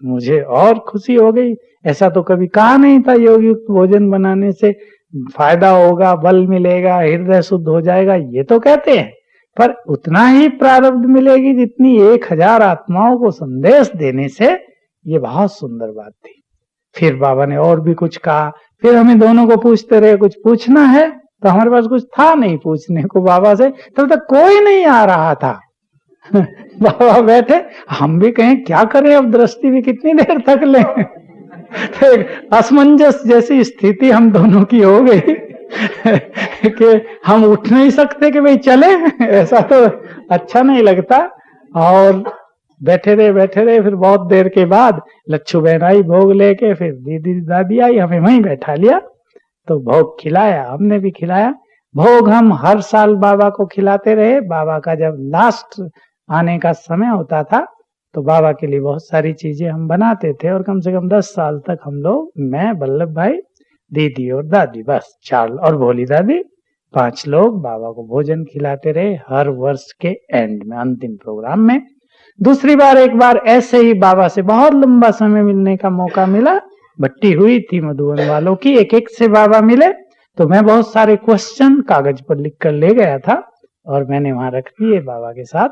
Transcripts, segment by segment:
मुझे और खुशी हो गई। ऐसा तो कभी कहा नहीं था योग युक्त भोजन बनाने से फायदा होगा, बल मिलेगा, हृदय शुद्ध हो जाएगा, ये तो कहते हैं, पर उतना ही प्रारब्ध मिलेगी जितनी 1000 आत्माओं को संदेश देने से। ये बहुत सुंदर बात थी। फिर बाबा ने और भी कुछ कहा। फिर हमें दोनों को पूछते रहे कुछ पूछना है, तो हमारे पास कुछ था नहीं पूछने को बाबा से, तब तक कोई नहीं आ रहा था। बाबा बैठे, हम भी कहें क्या करें, अब दृष्टि भी कितनी देर तक लें। तो असमंजस जैसी स्थिति हम दोनों की हो गई कि हम उठ नहीं सकते कि भाई चले, ऐसा तो अच्छा नहीं लगता। और बैठे रहे। फिर बहुत देर के बाद लच्छू बहन आई भोग लेके, फिर दीदी दादी आई, हमें वहीं बैठा लिया, तो भोग खिलाया, हमने भी खिलाया। भोग हम हर साल बाबा को खिलाते रहे। बाबा का जब लास्ट आने का समय होता था तो बाबा के लिए बहुत सारी चीजें हम बनाते थे, और कम से कम 10 साल तक हम लोग, मैं, वल्लभ भाई, दीदी और दादी, बस 4, और भोली दादी, 5 लोग बाबा को भोजन खिलाते रहे हर वर्ष के एंड में, अंतिम प्रोग्राम में। दूसरी बार एक बार ऐसे ही बाबा से बहुत लंबा समय मिलने का मौका मिला। भट्टी हुई थी मधुबन वालों की, एक एक से बाबा मिले, तो मैं बहुत सारे क्वेश्चन कागज पर लिख कर ले गया था और मैंने वहां रख दिए बाबा के साथ,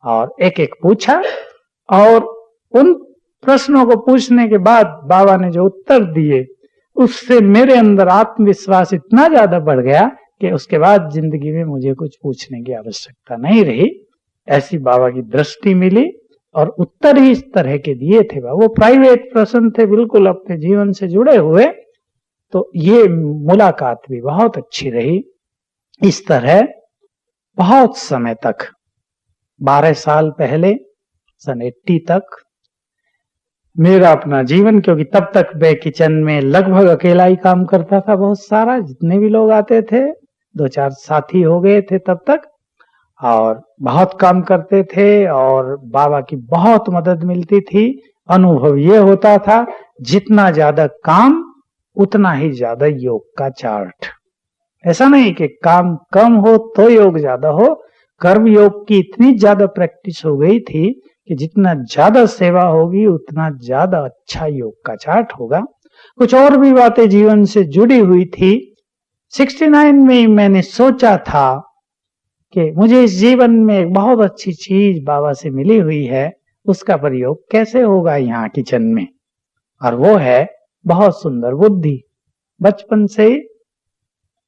और एक एक पूछा। और उन प्रश्नों को पूछने के बाद बाबा ने जो उत्तर दिए, उससे मेरे अंदर आत्मविश्वास इतना ज्यादा बढ़ गया कि उसके बाद जिंदगी में मुझे कुछ पूछने की आवश्यकता नहीं रही। ऐसी बाबा की दृष्टि मिली, और उत्तर ही इस तरह के दिए थे। वो प्राइवेट प्रश्न थे, बिल्कुल अपने जीवन से जुड़े हुए। तो ये मुलाकात भी बहुत अच्छी रही। इस तरह बहुत समय तक, 12 साल पहले, सन 80 तक मेरा अपना जीवन, क्योंकि तब तक मैं किचन में लगभग अकेला ही काम करता था। बहुत सारा, जितने भी लोग आते थे, 2-4 साथी हो गए थे तब तक, और बहुत काम करते थे और बाबा की बहुत मदद मिलती थी। अनुभव ये होता था, जितना ज्यादा काम उतना ही ज्यादा योग का चार्ट। ऐसा नहीं कि काम कम हो तो योग ज्यादा हो। कर्म योग की इतनी ज्यादा प्रैक्टिस हो गई थी कि जितना ज्यादा सेवा होगी उतना ज्यादा अच्छा योग का चार्ट होगा। कुछ और भी बातें जीवन से जुड़ी हुई थी। 69 में मैंने सोचा था कि मुझे इस जीवन में एक बहुत अच्छी चीज बाबा से मिली हुई है, उसका प्रयोग कैसे होगा यहाँ किचन में, और वो है बहुत सुंदर बुद्धि। बचपन से,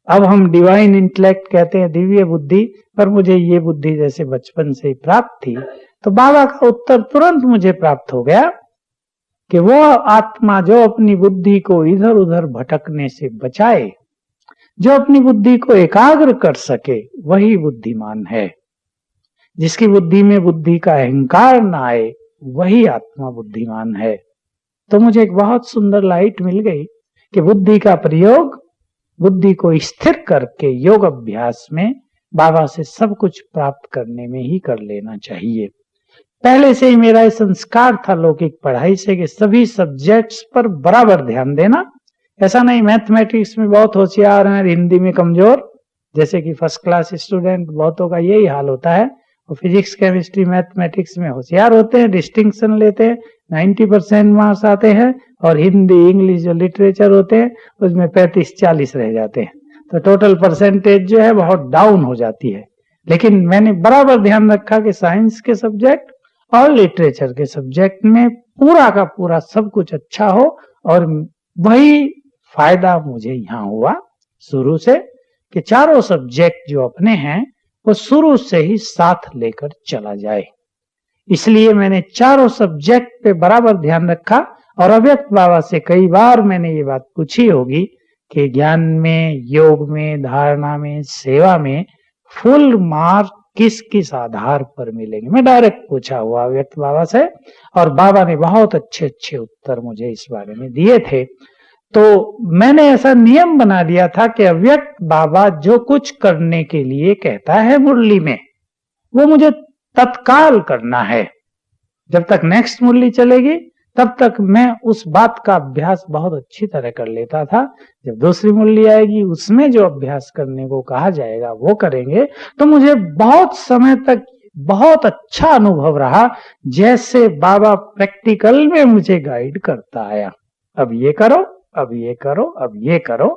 अब हम डिवाइन इंटेलेक्ट कहते हैं, दिव्य बुद्धि, पर मुझे ये बुद्धि जैसे बचपन से ही प्राप्त थी। तो बाबा का उत्तर तुरंत मुझे प्राप्त हो गया कि वो आत्मा जो अपनी बुद्धि को इधर उधर भटकने से बचाए, जो अपनी बुद्धि को एकाग्र कर सके, वही बुद्धिमान है। जिसकी बुद्धि में बुद्धि का अहंकार ना आए, वही आत्मा बुद्धिमान है। तो मुझे एक बहुत सुंदर लाइट मिल गई कि बुद्धि का प्रयोग, बुद्धि को स्थिर करके योग अभ्यास में बाबा से सब कुछ प्राप्त करने में ही कर लेना चाहिए। पहले से ही मेरा संस्कार था लौकिक पढ़ाई से कि सभी सब्जेक्ट्स पर बराबर ध्यान देना। ऐसा नहीं मैथमेटिक्स में बहुत होशियार हैं, हिंदी में कमजोर, जैसे कि फर्स्ट क्लास स्टूडेंट बहुतों का यही हाल होता है। और फिजिक्स केमिस्ट्री मैथमेटिक्स में होशियार होते हैं, डिस्टिंक्शन लेते हैं, 90% मार्क्स आते हैं, और हिंदी इंग्लिश जो लिटरेचर होते हैं उसमें 35-40 रह जाते हैं। तो टोटल परसेंटेज जो है बहुत डाउन हो जाती है। लेकिन मैंने बराबर ध्यान रखा कि साइंस के सब्जेक्ट और लिटरेचर के सब्जेक्ट में पूरा का पूरा सब कुछ अच्छा हो, और वही फायदा मुझे यहाँ हुआ शुरू से कि चारों सब्जेक्ट जो अपने हैं वो शुरू से ही साथ लेकर चला जाए। इसलिए मैंने चारों सब्जेक्ट पे बराबर ध्यान रखा। और अव्यक्त बाबा से कई बार मैंने ये बात पूछी होगी कि ज्ञान में, योग में, धारणा में, सेवा में फुल मार्क किस किस आधार पर मिलेंगे। मैं डायरेक्ट पूछा हुआ अव्यक्त बाबा से, और बाबा ने बहुत अच्छे अच्छे उत्तर मुझे इस बारे में दिए थे। तो मैंने ऐसा नियम बना लिया था कि अव्यक्त बाबा जो कुछ करने के लिए कहता है मुरली में, वो मुझे तत्काल करना है। जब तक नेक्स्ट मुरली चलेगी तब तक मैं उस बात का अभ्यास बहुत अच्छी तरह कर लेता था। जब दूसरी मुरली आएगी उसमें जो अभ्यास करने को कहा जाएगा वो करेंगे। तो मुझे बहुत समय तक बहुत अच्छा अनुभव रहा, जैसे बाबा प्रैक्टिकल में मुझे गाइड करता आया। अब ये करो, अब ये करो, अब ये करो।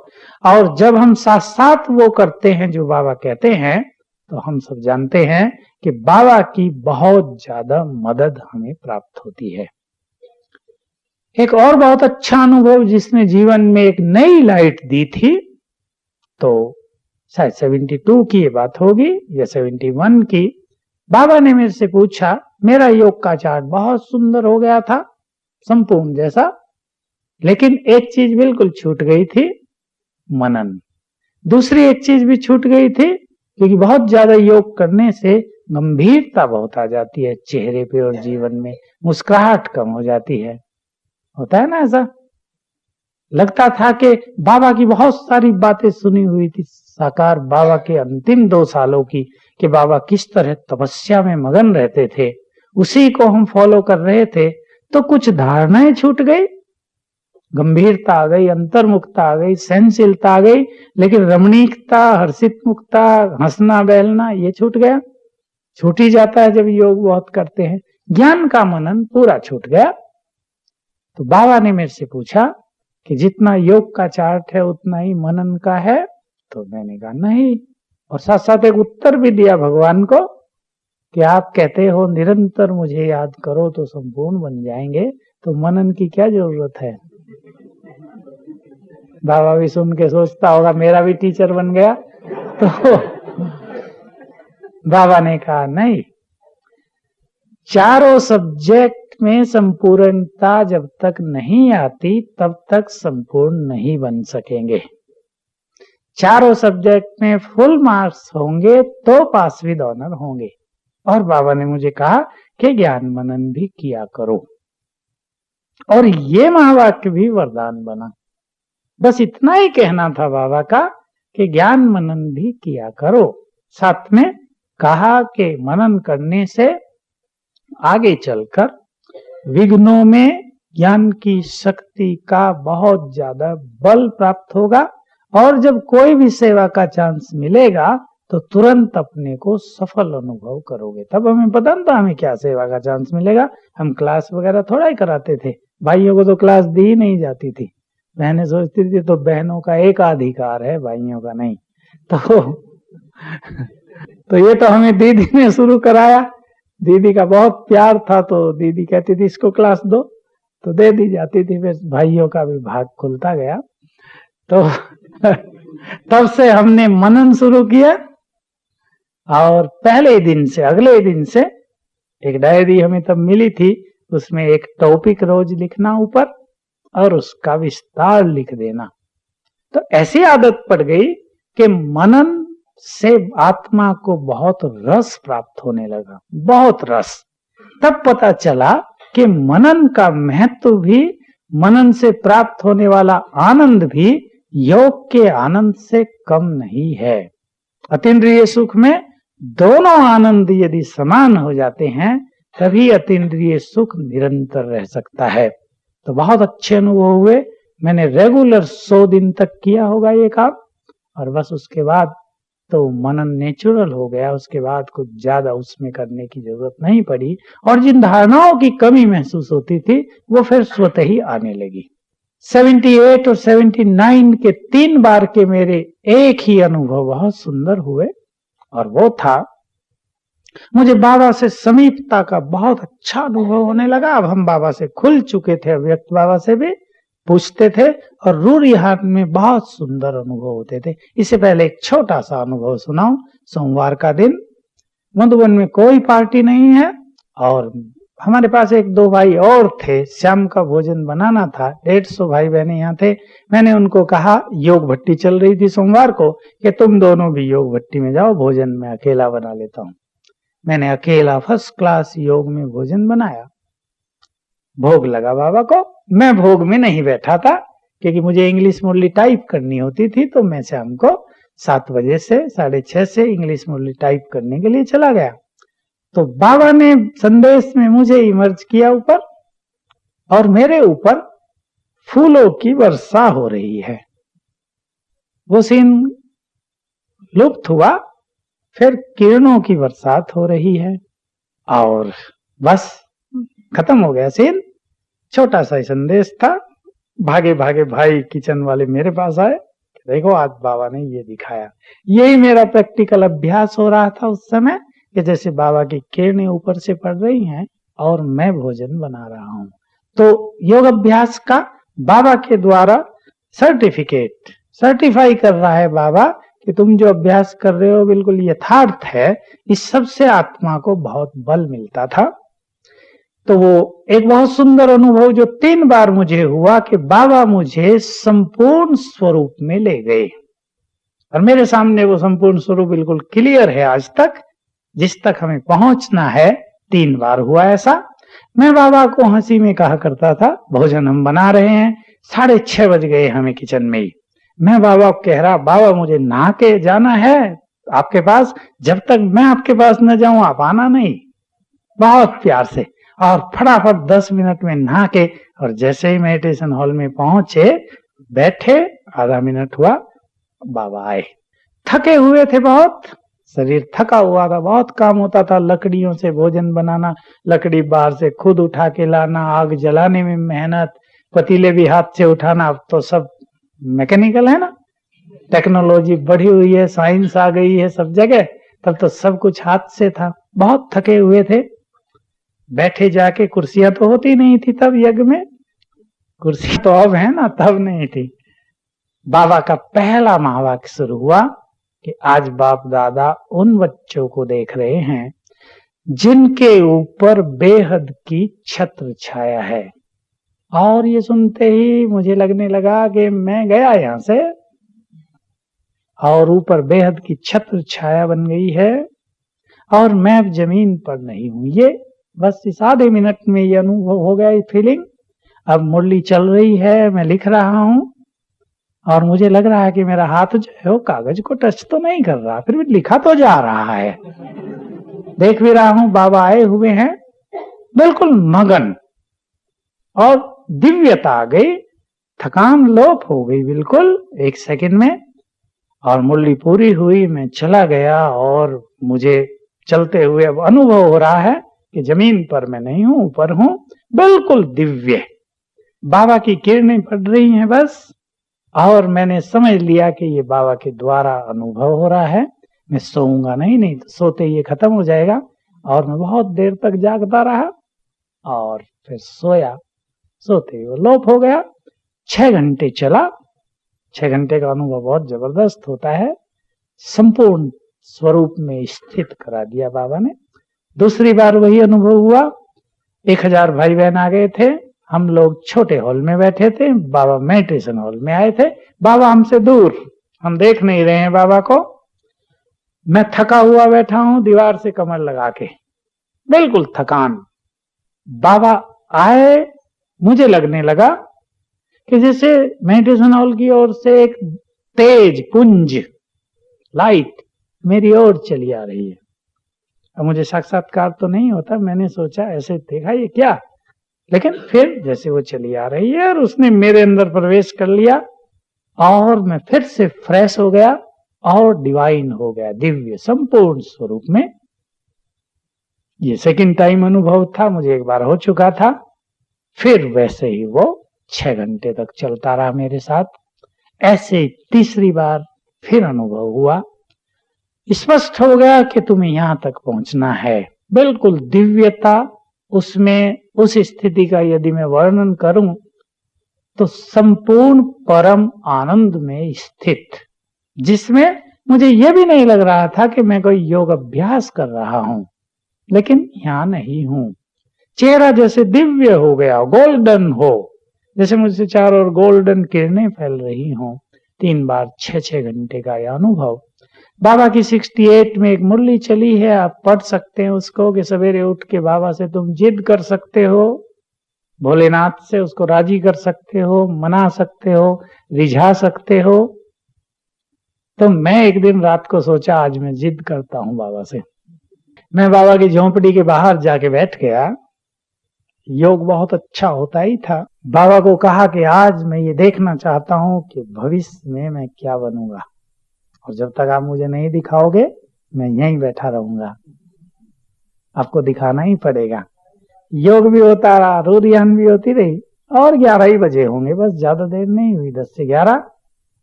और जब हम साथ साथ वो करते हैं जो बाबा कहते हैं, तो हम सब जानते हैं कि बाबा की बहुत ज्यादा मदद हमें प्राप्त होती है। एक और बहुत अच्छा अनुभव जिसने जीवन में एक नई लाइट दी थी, तो शायद 72 की ये बात होगी या 71 की। बाबा ने मेरे से पूछा, मेरा योग का चार्ट बहुत सुंदर हो गया था, संपूर्ण जैसा, लेकिन एक चीज बिल्कुल छूट गई थी, मनन। दूसरी एक चीज भी छूट गई थी, क्योंकि बहुत ज्यादा योग करने से गंभीरता बहुत आ जाती है चेहरे पे और जीवन में, मुस्कुराहट कम हो जाती है। होता है ना ऐसा? लगता था कि बाबा की बहुत सारी बातें सुनी हुई थी साकार बाबा के अंतिम 2 सालों की, कि बाबा किस तरह तपस्या में मगन रहते थे, उसी को हम फॉलो कर रहे थे। तो कुछ धारणाएं छूट गई, गंभीरता आ गई, अंतर्मुखता आ गई, सहनशीलता आ गई, लेकिन रमणीकता, हर्षित मुक्ता, हंसना बहलना, ये छूट गया। छूट ही जाता है जब योग बहुत करते हैं। ज्ञान का मनन पूरा छूट गया। तो बाबा ने मेरे से पूछा कि जितना योग का चार्ट है उतना ही मनन का है? तो मैंने कहा नहीं, और साथ साथ एक उत्तर भी दिया भगवान को कि आप कहते हो निरंतर मुझे याद करो तो संपूर्ण बन जाएंगे, तो मनन की क्या जरूरत है? बाबा भी सुन के सोचता होगा मेरा भी टीचर बन गया। तो बाबा ने कहा नहीं, चारों सब्जेक्ट में संपूर्णता जब तक नहीं आती तब तक संपूर्ण नहीं बन सकेंगे। चारों सब्जेक्ट में फुल मार्क्स होंगे तो पास विद ऑनर होंगे। और बाबा ने मुझे कहा कि ज्ञान मनन भी किया करो, और ये महावाक्य भी वरदान बना। बस इतना ही कहना था बाबा का कि ज्ञान मनन भी किया करो। साथ में कहा कि मनन करने से आगे चलकर विघ्नों में ज्ञान की शक्ति का बहुत ज्यादा बल प्राप्त होगा, और जब कोई भी सेवा का चांस मिलेगा तो तुरंत अपने को सफल अनुभव करोगे। तब हमें पता नहीं था हमें क्या सेवा का चांस मिलेगा। हम क्लास वगैरह थोड़ा ही कराते थे, भाइयों को तो क्लास दी ही नहीं जाती थी। बहनें सोचती थी तो बहनों का एक अधिकार है, भाइयों का नहीं। तो ये तो हमें दीदी ने शुरू कराया। दीदी का बहुत प्यार था, तो दीदी कहती थी इसको क्लास दो, तो दे दी जाती थी। फिर भाइयों का भी भाग खुलता गया। तो तब से हमने मनन शुरू किया, और पहले दिन से अगले दिन से एक डायरी हमें तब मिली थी, उसमें एक टॉपिक रोज लिखना ऊपर और उसका विस्तार लिख देना। तो ऐसी आदत पड़ गई कि मनन से आत्मा को बहुत रस प्राप्त होने लगा, बहुत रस। तब पता चला कि मनन का महत्व भी, मनन से प्राप्त होने वाला आनंद भी योग के आनंद से कम नहीं है। अतीन्द्रिय सुख में दोनों आनंद यदि समान हो जाते हैं तभी अतीन्द्रिय सुख निरंतर रह सकता है। तो बहुत अच्छे अनुभव हुए। मैंने रेगुलर 100 दिन तक किया होगा ये काम, और बस उसके बाद तो मनन नेचुरल हो गया। उसके बाद कुछ ज्यादा उसमें करने की जरूरत नहीं पड़ी, और जिन धारणाओं की कमी महसूस होती थी वो फिर स्वतः ही आने लगी। 78 और 79 के 3 बार के मेरे एक ही अनुभव बहुत सुंदर हुए, और वो था मुझे बाबा से समीपता का बहुत अच्छा अनुभव होने लगा। अब हम बाबा से खुल चुके थे, व्यक्त बाबा से भी पूछते थे, और रूरिहाट में बहुत सुंदर अनुभव होते थे। इससे पहले एक छोटा सा अनुभव सुनाऊं। सोमवार का दिन मधुबन में कोई पार्टी नहीं है, और हमारे पास 1-2 भाई और थे। शाम का भोजन बनाना था, 150 भाई बहने यहाँ थे। मैंने उनको कहा, योग भट्टी चल रही थी सोमवार को, कि तुम दोनों भी योग भट्टी में जाओ, भोजन मैं अकेला बना लेता हूँ। मैंने अकेला फर्स्ट क्लास योग में भोजन बनाया, भोग लगा बाबा को। मैं भोग में नहीं बैठा था क्योंकि मुझे इंग्लिश मुरली टाइप करनी होती थी, तो मैं शाम को 7 बजे से 6:30 से इंग्लिश मुरली टाइप करने के लिए चला गया। तो बाबा ने संदेश में मुझे इमर्ज किया ऊपर, और मेरे ऊपर फूलों की वर्षा हो रही है। वो सीन लुप्त हुआ, फिर किरणों की बरसात हो रही है। और बस खत्म हो गया सीन। छोटा सा ही संदेश था। भागे भागे भाई किचन वाले मेरे पास आए, देखो आज बाबा ने ये दिखाया। यही मेरा प्रैक्टिकल अभ्यास हो रहा था उस समय, कि जैसे बाबा की किरणें ऊपर से पड़ रही हैं और मैं भोजन बना रहा हूं। तो योग अभ्यास का बाबा के द्वारा सर्टिफाई कर रहा है बाबा कि तुम जो अभ्यास कर रहे हो बिल्कुल यथार्थ है। इस सबसे आत्मा को बहुत बल मिलता था। तो वो एक बहुत सुंदर अनुभव जो 3 बार मुझे हुआ कि बाबा मुझे संपूर्ण स्वरूप में ले गए, और मेरे सामने वो संपूर्ण स्वरूप बिल्कुल क्लियर है आज तक, जिस तक हमें पहुंचना है। 3 बार हुआ ऐसा। मैं बाबा को हंसी में कहा करता था, भोजन हम बना रहे हैं, 6:30 बज गए हमें किचन में ही। मैं बाबा को कह रहा, बाबा मुझे नहा के जाना है आपके पास, जब तक मैं आपके पास न जाऊं आप आना नहीं। बहुत प्यार से, और फटाफट 10 मिनट में नहा के, और जैसे ही मेडिटेशन हॉल में पहुंचे, बैठे, आधा मिनट हुआ, बाबा आए। थके हुए थे बहुत, शरीर थका हुआ था, बहुत काम होता था, लकड़ियों से भोजन बनाना, लकड़ी बाहर से खुद उठा के लाना, आग जलाने में मेहनत, पतीले भी हाथ से उठाना। अब तो सब मैकेनिकल है ना, टेक्नोलॉजी बढ़ी हुई है, साइंस आ गई है सब जगह, तब तो सब कुछ हाथ से था। बहुत थके हुए थे। बैठे जाके, कुर्सियां तो होती नहीं थी तब यज्ञ में, कुर्सी तो अब है ना, तब नहीं थी। बाबा का पहला महावाक्य शुरू हुआ कि आज बाप दादा उन बच्चों को देख रहे हैं जिनके ऊपर बेहद की छत्र छाया है। और ये सुनते ही मुझे लगने लगा कि मैं गया यहां से, और ऊपर बेहद की छत्र छाया बन गई है, और मैं अब जमीन पर नहीं हूं। ये बस इस आधे मिनट में ये अनुभव हो गया, ये फीलिंग। अब मुरली चल रही है, मैं लिख रहा हूं, और मुझे लग रहा है कि मेरा हाथ जो है वो कागज को टच तो नहीं कर रहा, फिर भी लिखा तो जा रहा है। देख भी रहा हूं बाबा आए हुए हैं, बिल्कुल मगन, और दिव्यता आ गई, थकान लोप हो गई बिल्कुल 1 सेकंड में, और मुरली पूरी हुई। मैं चला गया, और मुझे चलते हुए अब अनुभव हो रहा है कि जमीन पर मैं नहीं हूं, ऊपर हूं, बिल्कुल दिव्य। बाबा की किरणें पड़ रही हैं बस, और मैंने समझ लिया कि ये बाबा के द्वारा अनुभव हो रहा है। मैं सोऊंगा नहीं तो सोते ही ये खत्म हो जाएगा। और मैं बहुत देर तक जागता रहा, और फिर सोया। सोते ही वो लोप हो गया। 6 घंटे चला। 6 घंटे का अनुभव बहुत जबरदस्त होता है। संपूर्ण स्वरूप में स्थित करा दिया बाबा ने। दूसरी बार वही अनुभव हुआ। 1000 भाई बहन आ गए थे। हम लोग छोटे हॉल में बैठे थे, बाबा मेडिटेशन हॉल में आए थे। बाबा हमसे दूर, हम देख नहीं रहे हैं बाबा को। मैं थका हुआ बैठा हूं, दीवार से कमर लगा के, बिल्कुल थकान। बाबा आए, मुझे लगने लगा कि जैसे मेडिटेशन हॉल की ओर से एक तेज पुंज लाइट मेरी ओर चली आ रही है। अब मुझे साक्षात्कार तो नहीं होता, मैंने सोचा, ऐसे देखा ये क्या, लेकिन फिर जैसे वो चली आ रही है और उसने मेरे अंदर प्रवेश कर लिया, और मैं फिर से फ्रेश हो गया और डिवाइन हो गया, दिव्य संपूर्ण स्वरूप में। ये सेकंड टाइम अनुभव था, मुझे एक बार हो चुका था। फिर वैसे ही वो 6 घंटे तक चलता रहा मेरे साथ। ऐसे तीसरी बार फिर अनुभव हुआ। स्पष्ट हो गया कि तुम्हें यहां तक पहुंचना है। बिल्कुल दिव्यता उसमें, उस स्थिति का यदि मैं वर्णन करूं तो संपूर्ण परम आनंद में स्थित, जिसमें मुझे यह भी नहीं लग रहा था कि मैं कोई योग अभ्यास कर रहा हूं, लेकिन यहां नहीं हूं। चेहरा जैसे दिव्य हो गया, गोल्डन हो, जैसे मुझसे चारों ओर गोल्डन किरणें फैल रही हों। 3 बार 6-6 घंटे का यह अनुभव। बाबा की 68 में एक मुरली चली है, आप पढ़ सकते हैं उसको, कि सवेरे उठ के बाबा से तुम जिद कर सकते हो, भोलेनाथ से उसको राजी कर सकते हो, मना सकते हो, रिझा सकते हो। तो मैं एक दिन रात को सोचा, आज मैं जिद करता हूं बाबा से। मैं बाबा की झोंपड़ी के बाहर जाके बैठ गया। योग बहुत अच्छा होता ही था। बाबा को कहा कि आज मैं ये देखना चाहता हूं कि भविष्य में मैं क्या बनूंगा, और जब तक आप मुझे नहीं दिखाओगे मैं यहीं बैठा रहूंगा। आपको दिखाना ही पड़ेगा। योग भी होता रहा, रूरियान भी होती रही, और 11 ही बजे होंगे, बस ज्यादा देर नहीं हुई, 10 से 11।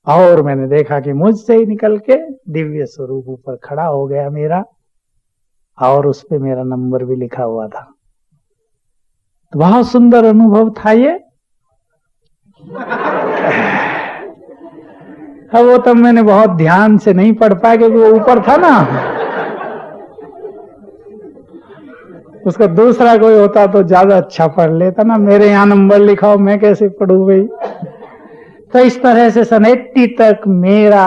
और मैंने देखा कि मुझसे ही निकल के दिव्य स्वरूप ऊपर खड़ा हो गया मेरा, और उस पे मेरा नंबर भी लिखा हुआ था। तो बहुत सुंदर अनुभव था ये। अब वो तब मैंने बहुत ध्यान से नहीं पढ़ पाया क्योंकि वो ऊपर था ना, उसका दूसरा कोई होता तो ज्यादा अच्छा पढ़ लेता ना, मेरे यहाँ नंबर लिखा हो, मैं कैसे पढ़ूं भाई। तो इस तरह से सन 80 तक मेरा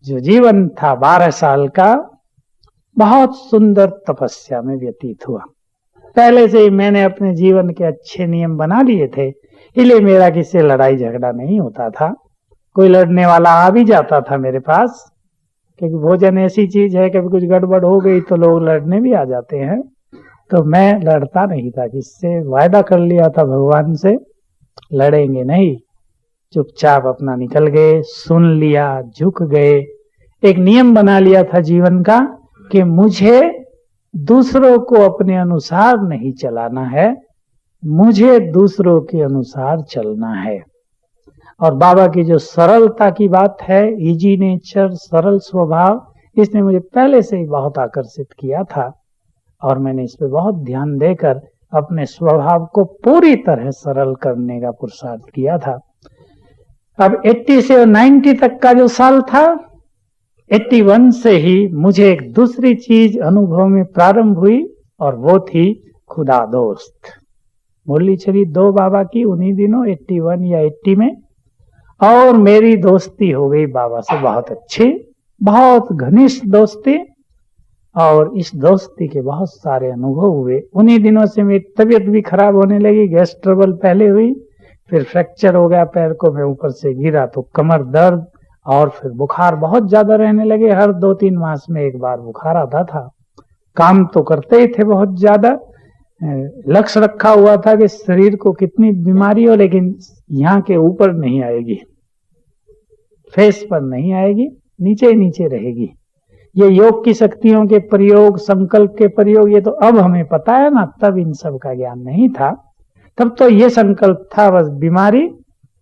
जो जीवन था 12 साल का, बहुत सुंदर तपस्या में व्यतीत हुआ। पहले से ही मैंने अपने जीवन के अच्छे नियम बना लिए थे, इसलिए मेरा किसी से लड़ाई झगड़ा नहीं होता था। कोई लड़ने वाला आ भी जाता था मेरे पास, क्योंकि भोजन ऐसी चीज है, कभी कुछ गड़बड़ हो गई तो लोग लड़ने भी आ जाते हैं। तो मैं लड़ता नहीं था, किससे वायदा कर लिया था भगवान से, लड़ेंगे नहीं, चुपचाप अपना निकल गए, सुन लिया, झुक गए। एक नियम बना लिया था जीवन का कि मुझे दूसरों को अपने अनुसार नहीं चलाना है, मुझे दूसरों के अनुसार चलना है। और बाबा की जो सरलता की बात है, इजी नेचर, सरल स्वभाव, इसने मुझे पहले से ही बहुत आकर्षित किया था, और मैंने इस पे बहुत ध्यान देकर अपने स्वभाव को पूरी तरह सरल करने का पुरुषार्थ किया था। अब 80 से 90 तक का जो साल था, 81 से ही मुझे एक दूसरी चीज अनुभव में प्रारंभ हुई, और वो थी खुदा दोस्त। मुरली चली 2 बाबा की उन्हीं दिनों 81 या 80 में, और मेरी दोस्ती हो गई बाबा से बहुत अच्छी, बहुत घनिष्ठ दोस्ती। और इस दोस्ती के बहुत सारे अनुभव हुए। उन्हीं दिनों से मेरी तबीयत भी खराब होने लगी, गैस ट्रबल पहले हुई, फिर फ्रैक्चर हो गया पैर को, मैं ऊपर से गिरा तो कमर दर्द, और फिर बुखार बहुत ज्यादा रहने लगे। हर 2-3 मास में एक बार बुखार आता था। काम तो करते ही थे बहुत ज्यादा, लक्ष्य रखा हुआ था कि शरीर को कितनी बीमारी हो लेकिन यहाँ के ऊपर नहीं आएगी, फेस पर नहीं आएगी, नीचे ही नीचे रहेगी। ये योग की शक्तियों के प्रयोग, संकल्प के प्रयोग, ये तो अब हमें पता है ना, तब इन सब का ज्ञान नहीं था। तब तो ये संकल्प था बस, बीमारी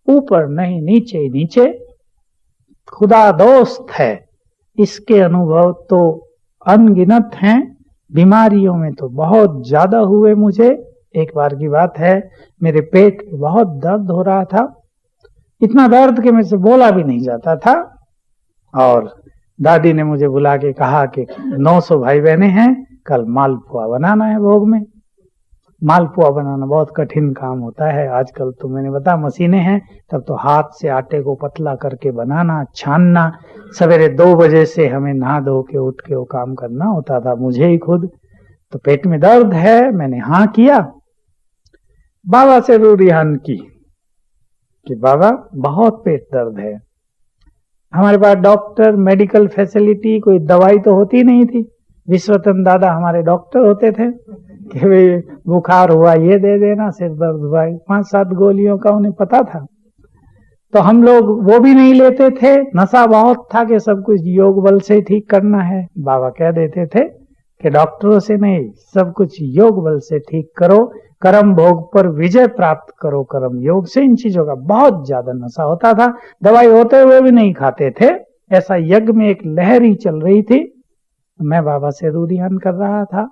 ऊपर नहीं, नीचे ही नीचे, खुदा दोस्त है। इसके अनुभव तो अनगिनत हैं, बीमारियों में तो बहुत ज्यादा हुए मुझे। एक बार की बात है, मेरे पेट में बहुत दर्द हो रहा था, इतना दर्द कि मुझसे बोला भी नहीं जाता था। और दादी ने मुझे बुला के कहा कि 900 भाई बहने हैं, कल मालपुआ बनाना है भोग में। मालपुआ बनाना बहुत कठिन काम होता है, आजकल तो मैंने बताया मशीनें हैं, तब तो हाथ से आटे को पतला करके बनाना, छानना। सवेरे 2 बजे से हमें नहा धो के उठ के वो काम करना होता था, मुझे ही खुद। तो पेट में दर्द है, मैंने हाँ किया, बाबा से रूरियान की कि बाबा बहुत पेट दर्द है। हमारे पास डॉक्टर, मेडिकल फैसिलिटी, कोई दवाई तो होती नहीं थी। विश्वतन दादा हमारे डॉक्टर होते थे कि भाई बुखार हुआ ये दे देना, सिर दर्द हुआ 5-7 गोलियों का उन्हें पता था। तो हम लोग वो भी नहीं लेते थे, नशा बहुत था कि सब कुछ योग बल से ठीक करना है। बाबा कह देते थे कि डॉक्टरों से नहीं, सब कुछ योग बल से ठीक करो, कर्म भोग पर विजय प्राप्त करो कर्म योग से। इन चीजों का बहुत ज्यादा नशा होता था, दवाई होते हुए भी नहीं खाते थे। ऐसा यज्ञ में एक लहर ही चल रही थी। मैं बाबा से रूरियान कर रहा था,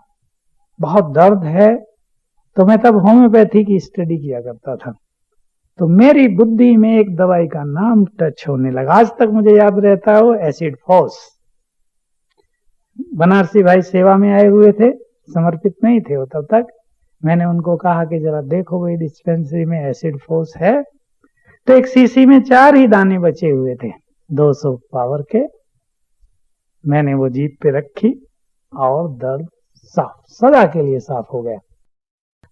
बहुत दर्द है। तो मैं तब होम्योपैथी की स्टडी किया करता था, तो मेरी बुद्धि में एक दवाई का नाम टच होने लगा, आज तक मुझे याद रहता है, वो एसिड फोस। बनारसी भाई सेवा में आए हुए थे, समर्पित नहीं थे वो तब तक। मैंने उनको कहा कि जरा देखो भाई डिस्पेंसरी में एसिड फोस है। तो एक शीशी में 4 ही दाने बचे हुए थे 200 पावर के। मैंने वो जीभ पे रखी और दर्द साफ, सदा के लिए साफ हो गया।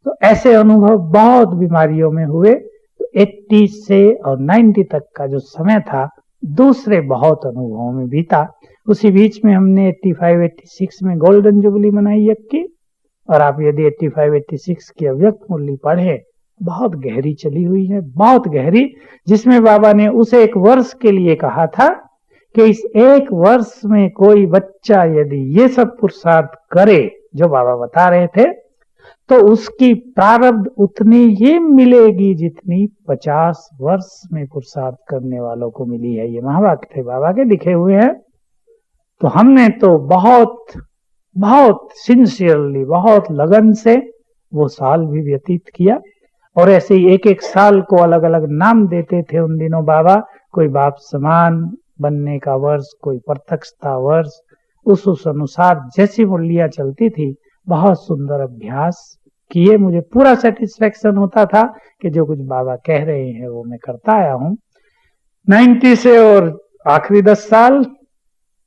तो ऐसे अनुभव बहुत बीमारियों में हुए। तो 80 से और 90 तक का जो समय था, दूसरे बहुत अनुभवों में बीता। उसी बीच में हमने 85-86 में गोल्डन जुबली मनाई यज्ञ की। और आप यदि 85-86 की अव्यक्त मुरली पढ़े, बहुत गहरी चली हुई है, बहुत गहरी, जिसमें बाबा ने उस 1 वर्ष के लिए कहा था कि इस 1 वर्ष में कोई बच्चा यदि ये सब पुरुषार्थ करे, जो बाबा बता रहे थे, तो उसकी प्रारब्ध उतनी ही मिलेगी जितनी 50 वर्ष में पुरुषार्थ करने वालों को मिली है। ये महावाक्य थे बाबा के, लिखे हुए हैं। तो हमने तो बहुत बहुत सिंसियरली, बहुत लगन से वो साल भी व्यतीत किया, और ऐसे ही एक एक साल को अलग अलग नाम देते थे उन दिनों बाबा। कोई बाप समान बनने का वर्ष, कोई प्रत्यक्षता वर्ष, उस अनुसार जैसी मुरलियां चलती थी, बहुत सुंदर अभ्यास किए। मुझे पूरा सेटिस्फेक्शन होता था कि जो कुछ बाबा कह रहे हैं वो मैं करता आया हूं। 90 से और आखिरी 10 साल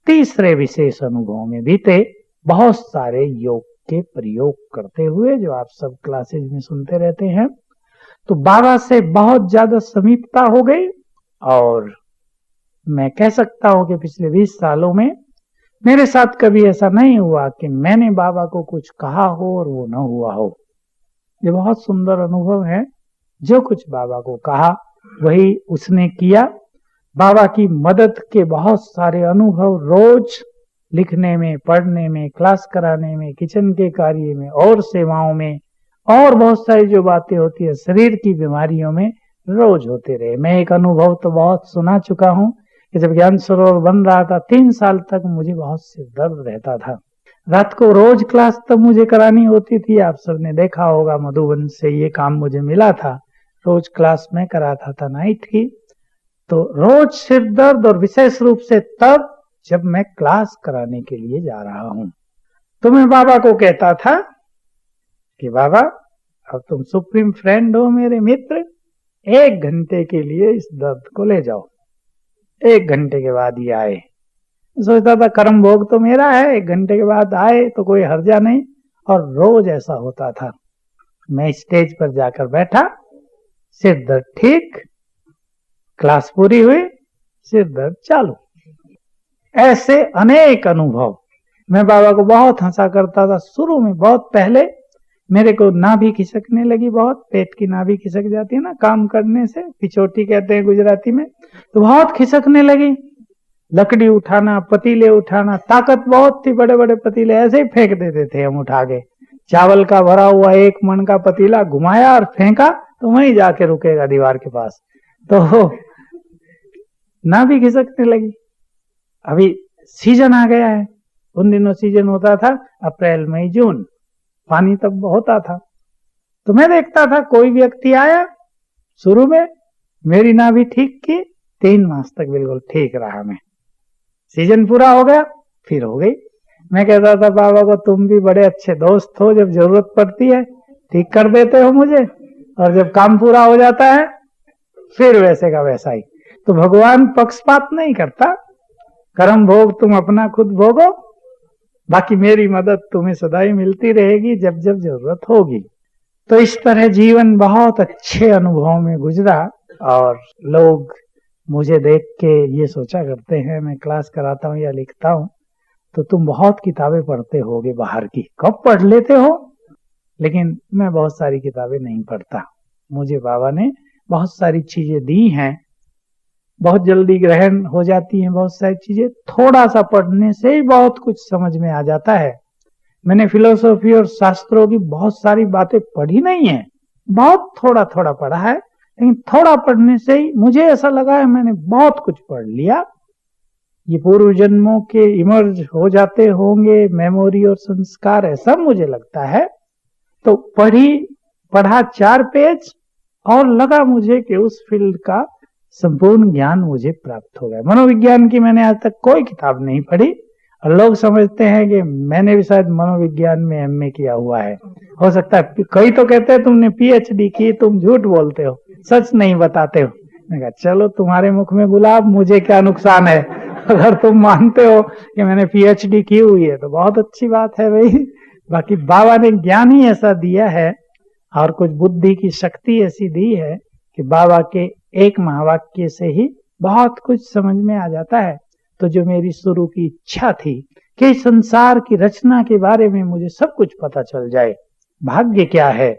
तीसरे विशेष अनुभव में बीते, बहुत सारे योग के प्रयोग करते हुए, जो आप सब क्लासेज में सुनते रहते हैं। तो बाबा से बहुत ज्यादा समीपता हो गई, और मैं कह सकता हूं कि पिछले 20 सालों में मेरे साथ कभी ऐसा नहीं हुआ कि मैंने बाबा को कुछ कहा हो और वो न हुआ हो। ये बहुत सुंदर अनुभव है। जो कुछ बाबा को कहा वही उसने किया। बाबा की मदद के बहुत सारे अनुभव रोज लिखने में, पढ़ने में, क्लास कराने में, किचन के कार्य में और सेवाओं में, और बहुत सारी जो बातें होती है शरीर की बीमारियों में, रोज होते रहे। मैं एक अनुभव तो बहुत सुना चुका हूं कि जब ज्ञान सरोवर बन रहा था 3 साल तक मुझे बहुत सिर दर्द रहता था। रात को रोज क्लास तब मुझे करानी होती थी। आप सबने देखा होगा, मधुबन से ये काम मुझे मिला था, रोज क्लास में कराता था नाइट की। तो रोज सिर दर्द, और विशेष रूप से तब जब मैं क्लास कराने के लिए जा रहा हूं। तो मैं बाबा को कहता था कि बाबा, अब तुम सुप्रीम फ्रेंड हो, मेरे मित्र, 1 घंटे के लिए इस दर्द को ले जाओ। 1 घंटे के बाद ही आए। सोचता था कर्म भोग तो मेरा है, 1 घंटे के बाद आए तो कोई हर्जा नहीं। और रोज ऐसा होता था। मैं स्टेज पर जाकर बैठा, सिर दर्द ठीक, क्लास पूरी हुई, सिर दर्द चालू। ऐसे अनेक अनुभव। मैं बाबा को बहुत हंसा करता था शुरू में। बहुत पहले मेरे को नाभि खिसकने लगी, बहुत पेट की नाभि खिसक जाती है ना काम करने से, पिछोटी कहते हैं गुजराती में। तो बहुत खिसकने लगी। लकड़ी उठाना, पतीले उठाना, ताकत बहुत थी। बड़े बड़े पतीले ऐसे ही फेंक देते थे हम उठा के। चावल का भरा हुआ 1 मन का पतीला घुमाया और फेंका तो वहीं जाके रुकेगा दीवार के पास। तो नाभि खिसकने लगी। अभी सीजन आ गया है। उन दिनों सीजन होता था अप्रैल, मई, जून, पानी तब होता था। तो मैं देखता था कोई व्यक्ति आया, शुरू में मेरी नाभि ठीक की, 3 मास तक बिल्कुल ठीक रहा मैं। सीजन पूरा हो गया, फिर हो गई। मैं कहता था बाबा को, तुम भी बड़े अच्छे दोस्त हो, जब जरूरत पड़ती है ठीक कर देते हो मुझे, और जब काम पूरा हो जाता है फिर वैसे का वैसा ही। तो भगवान पक्षपात नहीं करता। कर्म भोग तुम अपना खुद भोगो, बाकी मेरी मदद तुम्हें सदा ही मिलती रहेगी जब जब जरूरत होगी। तो इस तरह जीवन बहुत अच्छे अनुभव में गुजरा। और लोग मुझे देख के ये सोचा करते हैं, मैं क्लास कराता हूँ या लिखता हूँ तो तुम बहुत किताबें पढ़ते होगे बाहर की, कब पढ़ लेते हो? लेकिन मैं बहुत सारी किताबें नहीं पढ़ता। मुझे बाबा ने बहुत सारी चीजें दी हैं, बहुत जल्दी ग्रहण हो जाती हैं बहुत सारी चीजें। थोड़ा सा पढ़ने से ही बहुत कुछ समझ में आ जाता है। मैंने फिलोसॉफी और शास्त्रों की बहुत सारी बातें पढ़ी नहीं है, बहुत थोड़ा थोड़ा पढ़ा है, लेकिन थोड़ा पढ़ने से ही मुझे ऐसा लगा है मैंने बहुत कुछ पढ़ लिया। ये पूर्व जन्मों के इमर्ज हो जाते होंगे, मेमोरी और संस्कार, ऐसा मुझे लगता है। तो पढ़ा 4 पेज और लगा मुझे कि उस फील्ड का संपूर्ण ज्ञान मुझे प्राप्त हो गया। मनोविज्ञान की मैंने आज तक कोई किताब नहीं पढ़ी, और लोग समझते हैं कि मैंने भी शायद मनोविज्ञान में एमए किया हुआ है। हो सकता है, कई तो कहते हैं तुमने पीएचडी की, तुम झूठ बोलते हो, सच नहीं बताते हो। मैं कहा चलो तुम्हारे मुख में गुलाब, मुझे क्या नुकसान है। अगर तुम मानते हो कि मैंने पीएचडी की हुई है तो बहुत अच्छी बात है भाई। बाकी बाबा ने ज्ञान ही ऐसा दिया है और कुछ बुद्धि की शक्ति ऐसी दी है कि बाबा के एक महावाक्य से ही बहुत कुछ समझ में आ जाता है। तो जो मेरी शुरू की इच्छा थी कि संसार की रचना के बारे में मुझे सब कुछ पता चल जाए, भाग्य क्या है,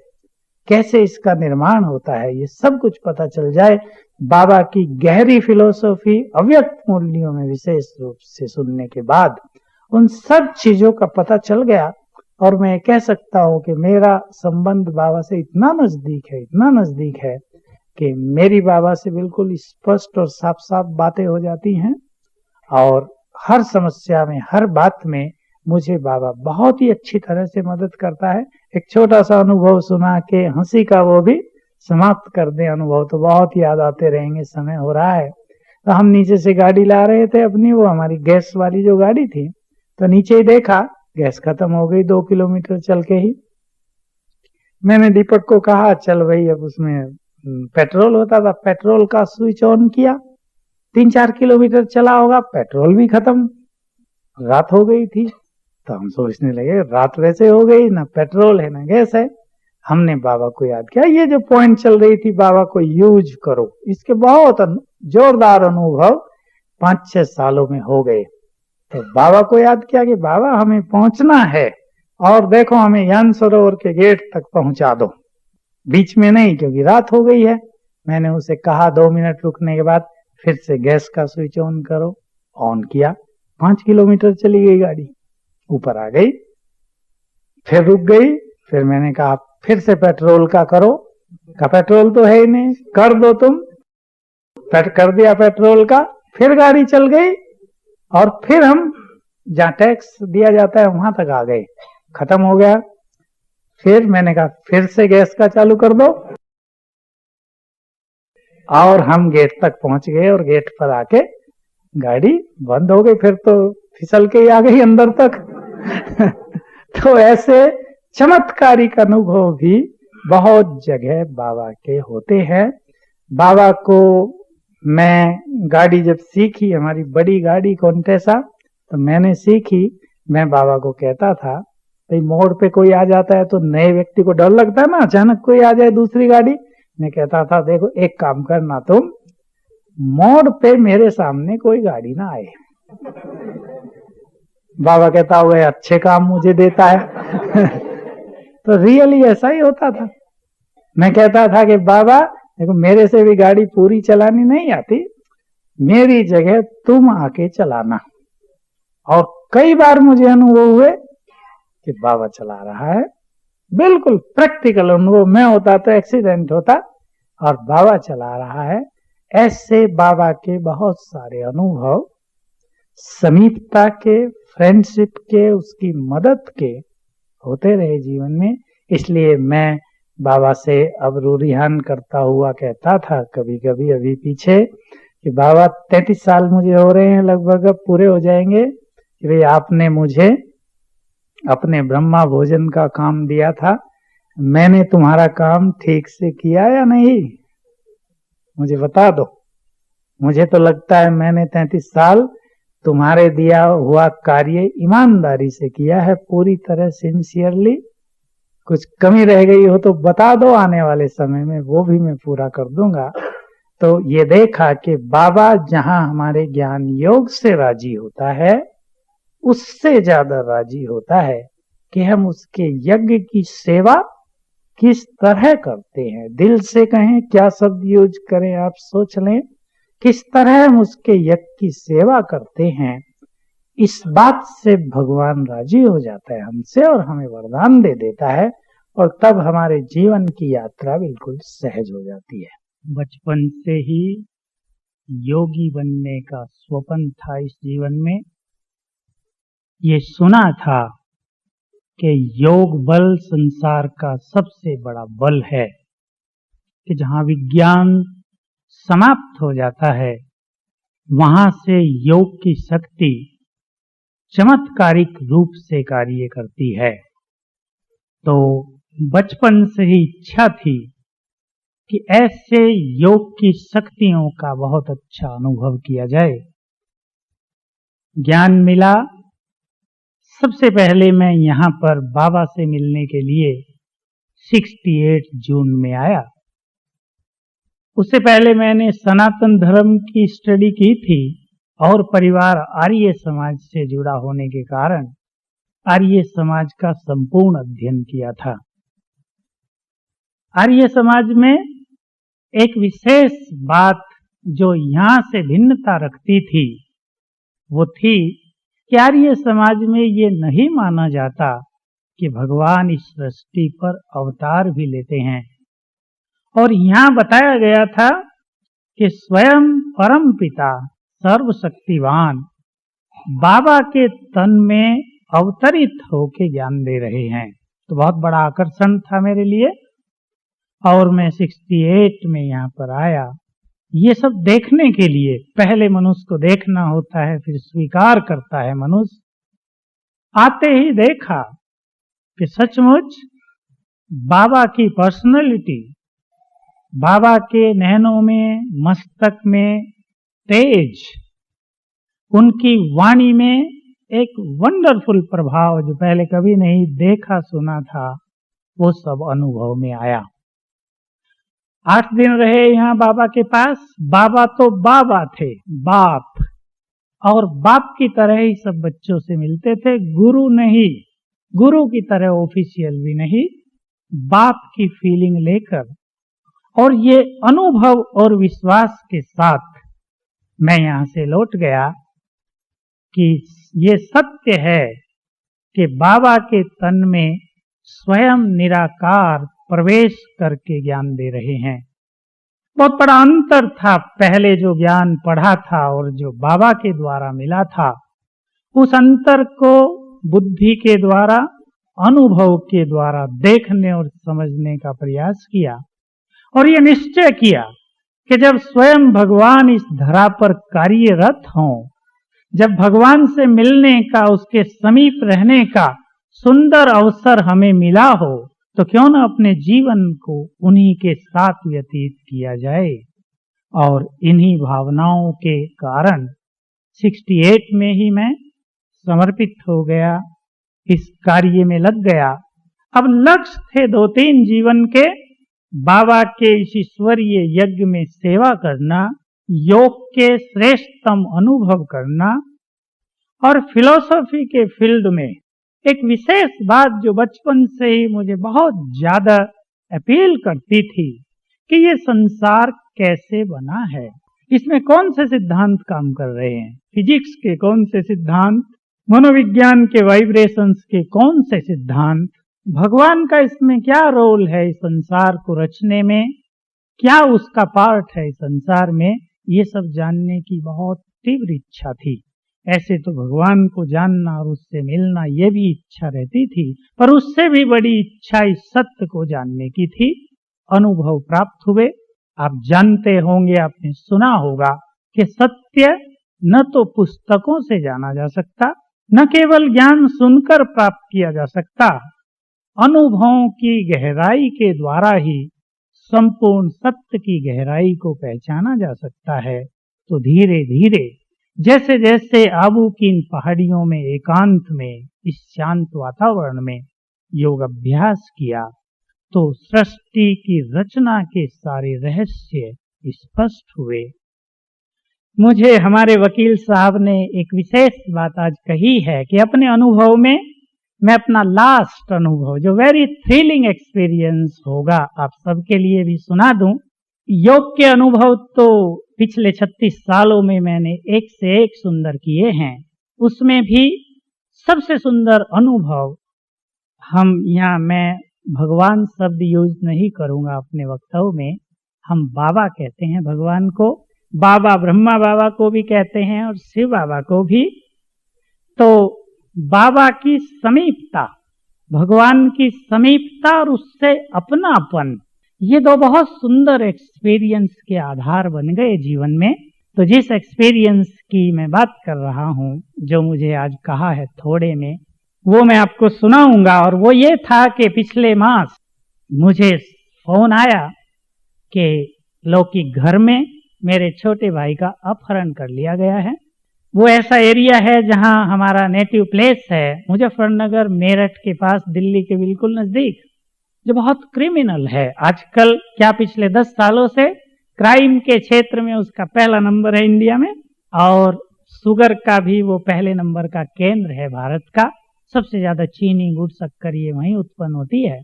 कैसे इसका निर्माण होता है, ये सब कुछ पता चल जाए, बाबा की गहरी फिलोसॉफी अव्यक्त मूल्यों में विशेष रूप से सुनने के बाद उन सब चीजों का पता चल गया। और मैं कह सकता हूँ कि मेरा संबंध बाबा से इतना नजदीक है कि मेरी बाबा से बिल्कुल स्पष्ट और साफ साफ बातें हो जाती हैं। और हर समस्या में, हर बात में मुझे बाबा बहुत ही अच्छी तरह से मदद करता है। एक छोटा सा अनुभव सुना के हंसी का वो भी समाप्त कर दे। अनुभव तो बहुत याद आते रहेंगे, समय हो रहा है। तो हम नीचे से गाड़ी ला रहे थे अपनी, वो हमारी गैस वाली जो गाड़ी थी, तो नीचे ही देखा गैस खत्म हो गई 2 किलोमीटर चल के ही। मैंने दीपक को कहा चल भाई, अब उसमें पेट्रोल होता था, पेट्रोल का स्विच ऑन किया, 3-4 किलोमीटर चला होगा, पेट्रोल भी खत्म, रात हो गई थी। तो हम सोचने लगे रात वैसे हो गई, ना पेट्रोल है ना गैस है। हमने बाबा को याद किया, ये जो पॉइंट चल रही थी बाबा को यूज करो, इसके बहुत जोरदार अनुभव 5-6 सालों में हो गए। तो बाबा को याद किया कि बाबा हमें पहुंचना है, और देखो हमें ज्ञान सरोवर के गेट तक पहुंचा दो, बीच में नहीं, क्योंकि रात हो गई है। मैंने उसे कहा 2 मिनट रुकने के बाद फिर से गैस का स्विच ऑन करो, ऑन किया, 5 किलोमीटर चली गई गाड़ी, ऊपर आ गई, फिर रुक गई। फिर मैंने कहा फिर से पेट्रोल का करो, का पेट्रोल तो है ही नहीं, कर दो तुम, कर दिया पेट्रोल का, फिर गाड़ी चल गई, और फिर हम जहाँ टैक्स दिया जाता है वहां तक आ गए, खत्म हो गया। फिर मैंने कहा फिर से गैस का चालू कर दो, और हम गेट तक पहुंच गए, और गेट पर आके गाड़ी बंद हो गई, फिर तो फिसल के ही आ गई अंदर तक। तो ऐसे चमत्कारिक अनुभव भी बहुत जगह बाबा के होते हैं। बाबा को मैं गाड़ी जब सीखी, हमारी बड़ी गाड़ी कॉन्टेसा, तो मैंने सीखी, मैं बाबा को कहता था भाई मोड़ पे कोई आ जाता है तो नए व्यक्ति को डर लगता है ना, अचानक कोई आ जाए दूसरी गाड़ी। मैं कहता था देखो एक काम करना, तुम मोड़ पे मेरे सामने कोई गाड़ी ना आए। बाबा कहता हुआ अच्छे काम मुझे देता है। तो रियली ऐसा ही होता था। मैं कहता था कि बाबा देखो मेरे से भी गाड़ी पूरी चलानी नहीं आती, मेरी जगह तुम आके चलाना। और कई बार मुझे अनुभव हुए कि बाबा चला रहा है, बिल्कुल प्रैक्टिकल अनुभव। मैं होता तो एक्सीडेंट होता, और बाबा चला रहा है। ऐसे बाबा के बहुत सारे अनुभव, समीपता के, फ्रेंडशिप के, उसकी मदद के होते रहे जीवन में। इसलिए मैं बाबा से अब रूरिहान करता हुआ कहता था कभी कभी, अभी पीछे, कि बाबा 33 साल मुझे हो रहे हैं, लगभग अब पूरे हो जाएंगे, कि भाई आपने मुझे अपने ब्रह्मा भोजन का काम दिया था, मैंने तुम्हारा काम ठीक से किया या नहीं, मुझे बता दो। मुझे तो लगता है मैंने 33 साल तुम्हारे दिया हुआ कार्य ईमानदारी से किया है, पूरी तरह सिंसियरली। कुछ कमी रह गई हो तो बता दो, आने वाले समय में वो भी मैं पूरा कर दूंगा। तो ये देखा कि बाबा जहां हमारे ज्ञान योग से राजी होता है, उससे ज्यादा राजी होता है कि हम उसके यज्ञ की सेवा किस तरह करते हैं। दिल से कहें, क्या शब्द यूज करें आप सोच लें, किस तरह हम उसके यज्ञ की सेवा करते हैं, इस बात से भगवान राजी हो जाता है हमसे, और हमें वरदान दे देता है, और तब हमारे जीवन की यात्रा बिल्कुल सहज हो जाती है। बचपन से ही योगी बनने का स्वप्न था इस जीवन में। ये सुना था कि योग बल संसार का सबसे बड़ा बल है, कि जहां विज्ञान समाप्त हो जाता है वहां से योग की शक्ति चमत्कारिक रूप से कार्य करती है। तो बचपन से ही इच्छा थी कि ऐसे योग की शक्तियों का बहुत अच्छा अनुभव किया जाए। ज्ञान मिला, सबसे पहले मैं यहाँ पर बाबा से मिलने के लिए 68 जून में आया। उससे पहले मैंने सनातन धर्म की स्टडी की थी, और परिवार आर्य समाज से जुड़ा होने के कारण आर्य समाज का संपूर्ण अध्ययन किया था। आर्य समाज में एक विशेष बात जो यहाँ से भिन्नता रखती थी, वो थी कि आर्य समाज में ये नहीं माना जाता कि भगवान इस सृष्टि पर अवतार भी लेते हैं। और यहाँ बताया गया था कि स्वयं परम पिता सर्वशक्तिवान बाबा के तन में अवतरित होके ज्ञान दे रहे हैं। तो बहुत बड़ा आकर्षण था मेरे लिए। और मैं 68 में यहाँ पर आया ये सब देखने के लिए। पहले मनुष्य को देखना होता है, फिर स्वीकार करता है मनुष्य। आते ही देखा कि सचमुच बाबा की पर्सनैलिटी, बाबा के नैनों में, मस्तक में तेज, उनकी वाणी में एक वंडरफुल प्रभाव जो पहले कभी नहीं देखा सुना था, वो सब अनुभव में आया। 8 दिन रहे यहाँ बाबा के पास। बाबा तो बाबा थे, बाप, और बाप की तरह ही सब बच्चों से मिलते थे। गुरु नहीं, गुरु की तरह ऑफिशियल भी नहीं, बाप की फीलिंग लेकर। और ये अनुभव और विश्वास के साथ मैं यहाँ से लौट गया कि ये सत्य है कि बाबा के तन में स्वयं निराकार प्रवेश करके ज्ञान दे रहे हैं। बहुत बड़ा अंतर था पहले जो ज्ञान पढ़ा था और जो बाबा के द्वारा मिला था। उस अंतर को बुद्धि के द्वारा, अनुभव के द्वारा देखने और समझने का प्रयास किया और ये निश्चय किया कि जब स्वयं भगवान इस धरा पर कार्यरत हों, जब भगवान से मिलने का, उसके समीप रहने का सुंदर अवसर हमें मिला हो, तो क्यों न अपने जीवन को उन्हीं के साथ व्यतीत किया जाए। और इन्हीं भावनाओं के कारण 68 में ही मैं समर्पित हो गया, इस कार्य में लग गया। अब लक्ष्य थे 2-3 जीवन के। बाबा के इस ईश्वरीय यज्ञ में सेवा करना, योग के श्रेष्ठतम अनुभव करना, और फिलॉसफी के फील्ड में एक विशेष बात जो बचपन से ही मुझे बहुत ज्यादा अपील करती थी कि ये संसार कैसे बना है, इसमें कौन से सिद्धांत काम कर रहे हैं, फिजिक्स के कौन से सिद्धांत, मनोविज्ञान के वाइब्रेशंस के कौन से सिद्धांत, भगवान का इसमें क्या रोल है, इस संसार को रचने में क्या उसका पार्ट है इस संसार में, ये सब जानने की बहुत तीव्र इच्छा थी। ऐसे तो भगवान को जानना और उससे मिलना ये भी इच्छा रहती थी, पर उससे भी बड़ी इच्छा इस सत्य को जानने की थी। अनुभव प्राप्त हुए। आप जानते होंगे, आपने सुना होगा कि सत्य न तो पुस्तकों से जाना जा सकता, न केवल ज्ञान सुनकर प्राप्त किया जा सकता, अनुभवों की गहराई के द्वारा ही संपूर्ण सत्य की गहराई को पहचाना जा सकता है। तो धीरे धीरे जैसे जैसे आबू की इन पहाड़ियों में, एकांत में, इस शांत वातावरण में योग अभ्यास किया, तो सृष्टि की रचना के सारे रहस्य स्पष्ट हुए। मुझे हमारे वकील साहब ने एक विशेष बात आज कही है कि अपने अनुभव में मैं अपना लास्ट अनुभव, जो वेरी थ्रिलिंग एक्सपीरियंस होगा, आप सबके लिए भी सुना दूं। योग के अनुभव तो पिछले 36 सालों में मैंने एक से एक सुंदर किए हैं। उसमें भी सबसे सुंदर अनुभव, हम यहाँ, मैं भगवान शब्द यूज नहीं करूंगा अपने वक्तव्य में, हम बाबा कहते हैं भगवान को। बाबा ब्रह्मा बाबा को भी कहते हैं और शिव बाबा को भी। तो बाबा की समीपता, भगवान की समीपता और उससे अपनापन, ये दो बहुत सुंदर एक्सपीरियंस के आधार बन गए जीवन में। तो जिस एक्सपीरियंस की मैं बात कर रहा हूँ, जो मुझे आज कहा है थोड़े में, वो मैं आपको सुनाऊंगा। और वो ये था कि पिछले मास मुझे फोन आया कि लौकिक घर में मेरे छोटे भाई का अपहरण कर लिया गया है। वो ऐसा एरिया है जहां हमारा नेटिव प्लेस है, मुजफ्फरनगर, मेरठ के पास, दिल्ली के बिल्कुल नजदीक, जो बहुत क्रिमिनल है आजकल। क्या पिछले 10 सालों से क्राइम के क्षेत्र में उसका पहला नंबर है इंडिया में, और शुगर का भी वो पहले नंबर का केंद्र है भारत का। सबसे ज्यादा चीनी, गुड़, शक्कर ये वहीं उत्पन्न होती है।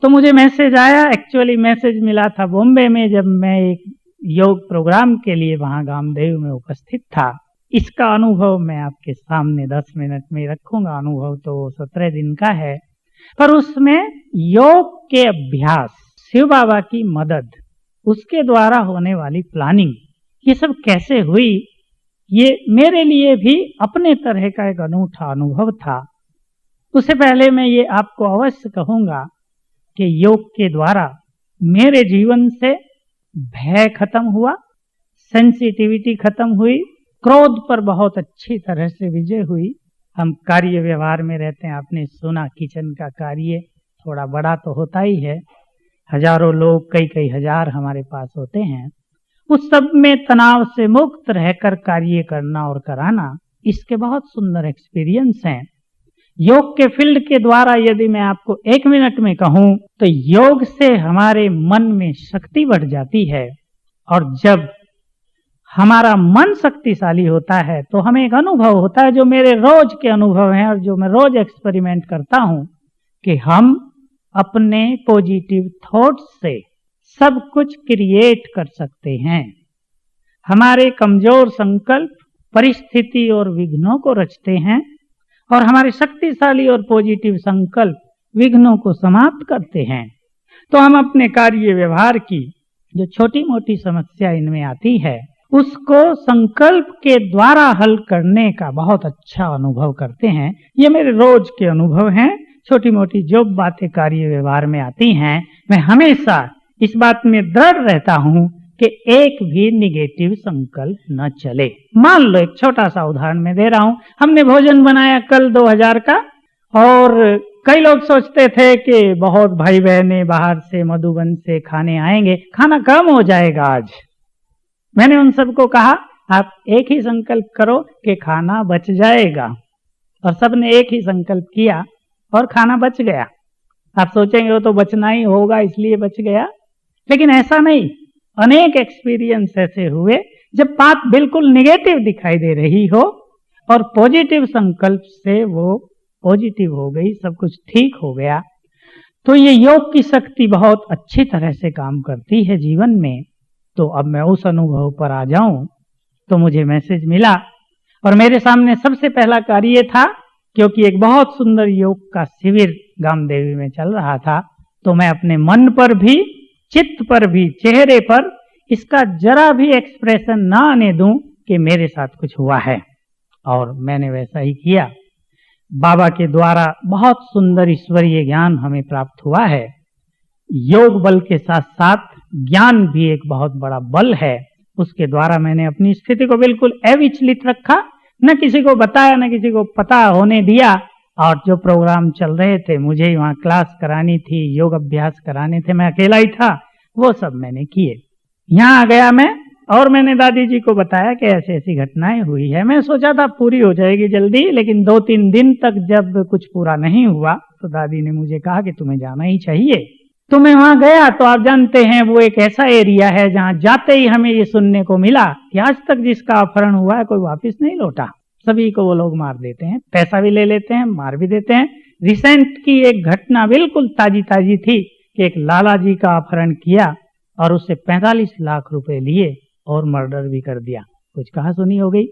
तो मुझे मैसेज आया, एक्चुअली मैसेज मिला था बॉम्बे में, जब मैं एक योग प्रोग्राम के लिए वहां गामदेव में उपस्थित था। इसका अनुभव मैं आपके सामने 10 मिनट में रखूंगा। अनुभव तो 17 दिन का है। पर उसमें योग के अभ्यास, शिव बाबा की मदद, उसके द्वारा होने वाली प्लानिंग, ये सब कैसे हुई, ये मेरे लिए भी अपने तरह का एक अनूठा अनुभव था। उससे पहले मैं ये आपको अवश्य कहूंगा कि योग के द्वारा मेरे जीवन से भय खत्म हुआ, सेंसिटिविटी खत्म हुई, क्रोध पर बहुत अच्छी तरह से विजय हुई। हम कार्य व्यवहार में रहते हैं, आपने सुना किचन का कार्य थोड़ा बड़ा तो होता ही है, हजारों लोग, कई कई हजार हमारे पास होते हैं। उस सब में तनाव से मुक्त रहकर कार्य करना और कराना, इसके बहुत सुंदर एक्सपीरियंस हैं। योग के फील्ड के द्वारा यदि मैं आपको 1 मिनट में कहूं तो योग से हमारे मन में शक्ति बढ़ जाती है, और जब हमारा मन शक्तिशाली होता है तो हमें एक अनुभव होता है, जो मेरे रोज के अनुभव हैं और जो मैं रोज एक्सपेरिमेंट करता हूं, कि हम अपने पॉजिटिव थॉट्स से सब कुछ क्रिएट कर सकते हैं। हमारे कमजोर संकल्प परिस्थिति और विघ्नों को रचते हैं, और हमारे शक्तिशाली और पॉजिटिव संकल्प विघ्नों को समाप्त करते हैं। तो हम अपने कार्य व्यवहार की जो छोटी मोटी समस्या इनमें आती है, उसको संकल्प के द्वारा हल करने का बहुत अच्छा अनुभव करते हैं। ये मेरे रोज के अनुभव हैं। छोटी मोटी जो बातें कार्य व्यवहार में आती हैं, मैं हमेशा इस बात में दृढ़ रहता हूं कि एक भी निगेटिव संकल्प न चले। मान लो एक छोटा सा उदाहरण मैं दे रहा हूं, हमने भोजन बनाया कल 2000 का, और कई लोग सोचते थे कि बहुत भाई बहनें बाहर से मधुबन से खाने आएंगे, खाना कम हो जाएगा आज। मैंने उन सबको कहा, आप एक ही संकल्प करो कि खाना बच जाएगा, और सबने एक ही संकल्प किया और खाना बच गया। आप सोचेंगे वो तो बचना ही होगा इसलिए बच गया, लेकिन ऐसा नहीं। अनेक एक्सपीरियंस ऐसे हुए जब बात बिल्कुल निगेटिव दिखाई दे रही हो और पॉजिटिव संकल्प से वो पॉजिटिव हो गई, सब कुछ ठीक हो गया। तो ये योग की शक्ति बहुत अच्छी तरह से काम करती है जीवन में। तो अब मैं उस अनुभव पर आ जाऊं तो मुझे मैसेज मिला, और मेरे सामने सबसे पहला कार्य था, क्योंकि एक बहुत सुंदर योग का शिविर गामदेवी में चल रहा था, तो मैं अपने मन पर भी, चित्त पर भी, चेहरे पर इसका जरा भी एक्सप्रेशन ना आने दूं कि मेरे साथ कुछ हुआ है। और मैंने वैसा ही किया। बाबा के द्वारा बहुत सुंदर ईश्वरीय ज्ञान हमें प्राप्त हुआ है। योग बल के साथ साथ ज्ञान भी एक बहुत बड़ा बल है। उसके द्वारा मैंने अपनी स्थिति को बिल्कुल अविचलित रखा, न किसी को बताया, न किसी को पता होने दिया। और जो प्रोग्राम चल रहे थे, मुझे वहाँ क्लास करानी थी, योग अभ्यास कराने थे, मैं अकेला ही था, वो सब मैंने किए। यहाँ आ गया मैं, और मैंने दादी जी को बताया कि ऐसी ऐसी घटनाएं हुई है। मैं सोचा था पूरी हो जाएगी जल्दी, लेकिन 2-3 दिन तक जब कुछ पूरा नहीं हुआ तो दादी ने मुझे कहा कि तुम्हें जाना ही चाहिए। तो मैं वहां गया, तो आप जानते हैं वो एक ऐसा एरिया है जहां जाते ही हमें ये सुनने को मिला कि आज तक जिसका अपहरण हुआ है कोई वापस नहीं लौटा। सभी को वो लोग मार देते हैं, पैसा भी ले लेते हैं, मार भी देते हैं। रिसेंट की एक घटना बिल्कुल ताजी ताजी थी कि एक लाला जी का अपहरण किया और उससे 45 लाख रुपए लिए और मर्डर भी कर दिया। कुछ कहा सुनी हो गई।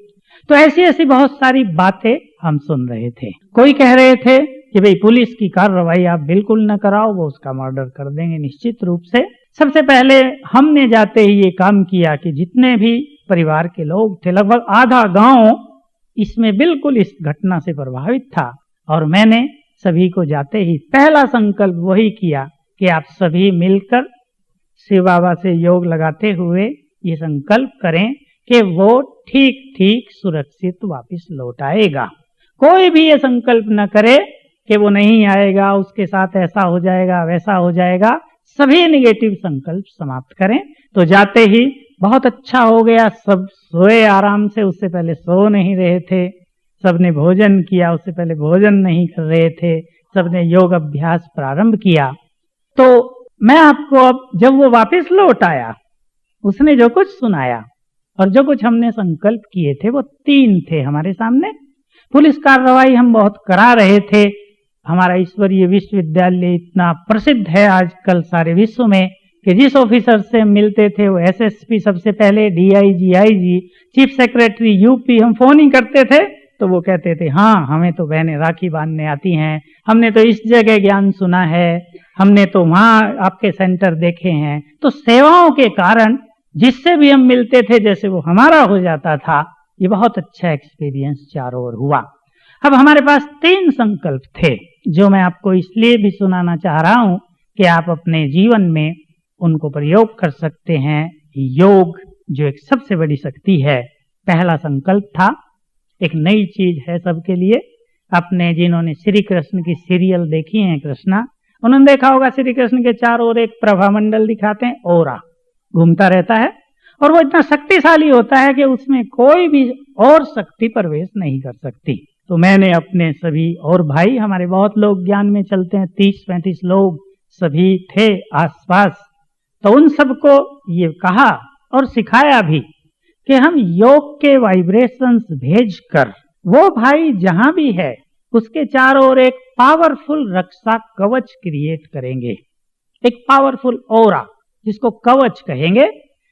तो ऐसी ऐसी बहुत सारी बातें हम सुन रहे थे। कोई कह रहे थे कि भाई पुलिस की कार्रवाई आप बिल्कुल न कराओ, वो उसका मर्डर कर देंगे निश्चित रूप से। सबसे पहले हमने जाते ही ये काम किया कि जितने भी परिवार के लोग थे, लगभग आधा गांव इसमें बिल्कुल इस घटना से प्रभावित था, और मैंने सभी को जाते ही पहला संकल्प वही किया कि आप सभी मिलकर शिव बाबा से योग लगाते हुए ये संकल्प करें कि वो ठीक ठीक सुरक्षित वापस लौट आएगा। कोई भी ये संकल्प न करे कि वो नहीं आएगा, उसके साथ ऐसा हो जाएगा, वैसा हो जाएगा। सभी नेगेटिव संकल्प समाप्त करें। तो जाते ही बहुत अच्छा हो गया, सब सोए आराम से, उससे पहले सो नहीं रहे थे। सबने भोजन किया, उससे पहले भोजन नहीं कर रहे थे। सबने योग अभ्यास प्रारंभ किया। तो मैं आपको अब, जब वो वापस लौट आया, उसने जो कुछ सुनाया और जो कुछ हमने संकल्प किए थे, वो 3 थे हमारे सामने। पुलिस कार्रवाई हम बहुत करा रहे थे। हमारा ईश्वरीय विश्वविद्यालय इतना प्रसिद्ध है आजकल सारे विश्व में कि जिस ऑफिसर से मिलते थे वो एसएसपी सबसे पहले, DIG, IG, chief secretary UP. हम फोन ही करते थे तो वो कहते थे हाँ हमें तो बहनें राखी बांधने आती हैं, हमने तो इस जगह ज्ञान सुना है, हमने तो वहां आपके सेंटर देखे हैं। तो सेवाओं के कारण जिससे भी हम मिलते थे जैसे वो हमारा हो जाता था। ये बहुत अच्छा एक्सपीरियंस चारों ओर हुआ। अब हमारे पास 3 संकल्प थे जो मैं आपको इसलिए भी सुनाना चाह रहा हूं कि आप अपने जीवन में उनको प्रयोग कर सकते हैं। योग जो एक सबसे बड़ी शक्ति है। पहला संकल्प था, एक नई चीज है सबके लिए। अपने जिन्होंने श्री कृष्ण की सीरियल देखी है कृष्णा, उन्होंने देखा होगा श्री कृष्ण के चारों ओर एक प्रभा मंडल दिखाते हैं, ओरा घूमता रहता है और वो इतना शक्तिशाली होता है कि उसमें कोई भी और शक्ति प्रवेश नहीं कर सकती। तो मैंने अपने सभी और भाई, हमारे बहुत लोग ज्ञान में चलते हैं, 30-35 लोग सभी थे आसपास, तो उन सबको ये कहा और सिखाया भी कि हम योग के वाइब्रेशंस भेजकर वो भाई जहां भी है उसके चारों ओर एक पावरफुल रक्षा कवच क्रिएट करेंगे। एक पावरफुल ऑरा जिसको कवच कहेंगे,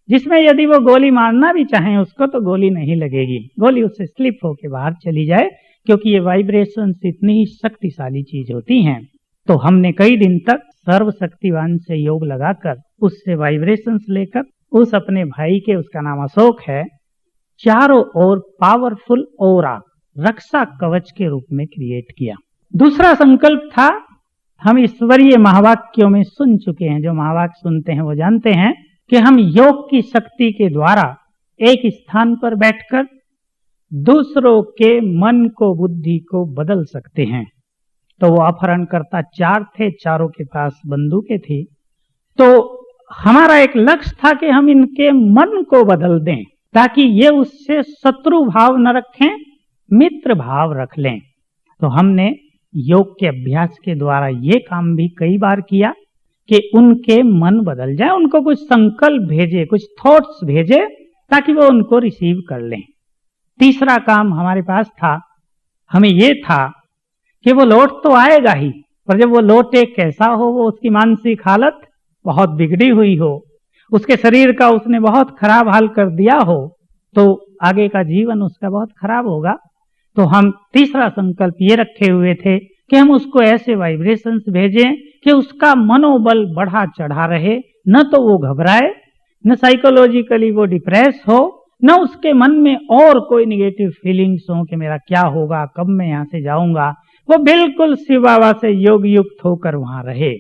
जिसमें यदि वो गोली मारना भी चाहें उसको तो गोली नहीं लगेगी, गोली उससे स्लिप होके बाहर चली जाए, क्योंकि ये वाइब्रेशंस इतनी ही शक्तिशाली चीज होती हैं। तो हमने कई दिन तक सर्वशक्तिवान से योग लगाकर उससे वाइब्रेशंस लेकर उस अपने भाई के, उसका नाम अशोक है, चारों ओर पावरफुल ऑरा रक्षा कवच के रूप में क्रिएट किया। दूसरा संकल्प था, हम ईश्वरीय महावाक्यों में सुन चुके हैं, जो महावाक्य सुनते हैं वो जानते हैं कि हम योग की शक्ति के द्वारा एक स्थान पर बैठकर दूसरों के मन को, बुद्धि को बदल सकते हैं। तो वो अपहरणकर्ता 4 थे, चारों के पास बंदूकें थी। तो हमारा एक लक्ष्य था कि हम इनके मन को बदल दें ताकि ये उससे शत्रु भाव न रखें, मित्र भाव रख लें। तो हमने योग के अभ्यास के द्वारा ये काम भी कई बार किया कि उनके मन बदल जाए, उनको कुछ संकल्प भेजे, कुछ थॉट्स भेजे ताकि वो उनको रिसीव कर लें। तीसरा काम हमारे पास था, हमें ये था कि वो लौट तो आएगा ही, पर जब वो लौटे कैसा हो, वो उसकी मानसिक हालत बहुत बिगड़ी हुई हो, उसके शरीर का उसने बहुत खराब हाल कर दिया हो, तो आगे का जीवन उसका बहुत खराब होगा। तो हम तीसरा संकल्प ये रखे हुए थे कि हम उसको ऐसे वाइब्रेशंस भेजें कि उसका मनोबल बढ़ा चढ़ा रहे, न तो वो घबराए, न साइकोलॉजिकली वो डिप्रेस हो, न उसके मन में और कोई निगेटिव फीलिंग्स हो कि मेरा क्या होगा, कब मैं यहाँ से जाऊंगा। वो बिल्कुल शिव बाबा से योग युक्त होकर वहां रहे।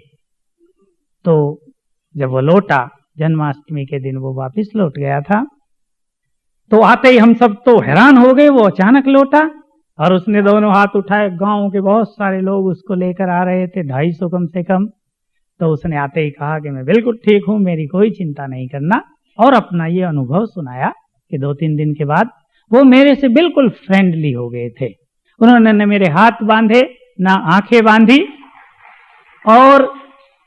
तो जब वो लौटा, जन्माष्टमी के दिन वो वापस लौट गया था, तो आते ही हम सब तो हैरान हो गए। वो अचानक लौटा और उसने दोनों हाथ उठाए, गांव के बहुत सारे लोग उसको लेकर आ रहे थे, 250 कम से कम। तो उसने आते ही कहा कि मैं बिल्कुल ठीक हूं, मेरी कोई चिंता नहीं करना, और अपना ये अनुभव सुनाया कि 2-3 दिन के बाद वो मेरे से बिल्कुल फ्रेंडली हो गए थे। उन्होंने न मेरे हाथ बांधे, ना आंखें बांधी, और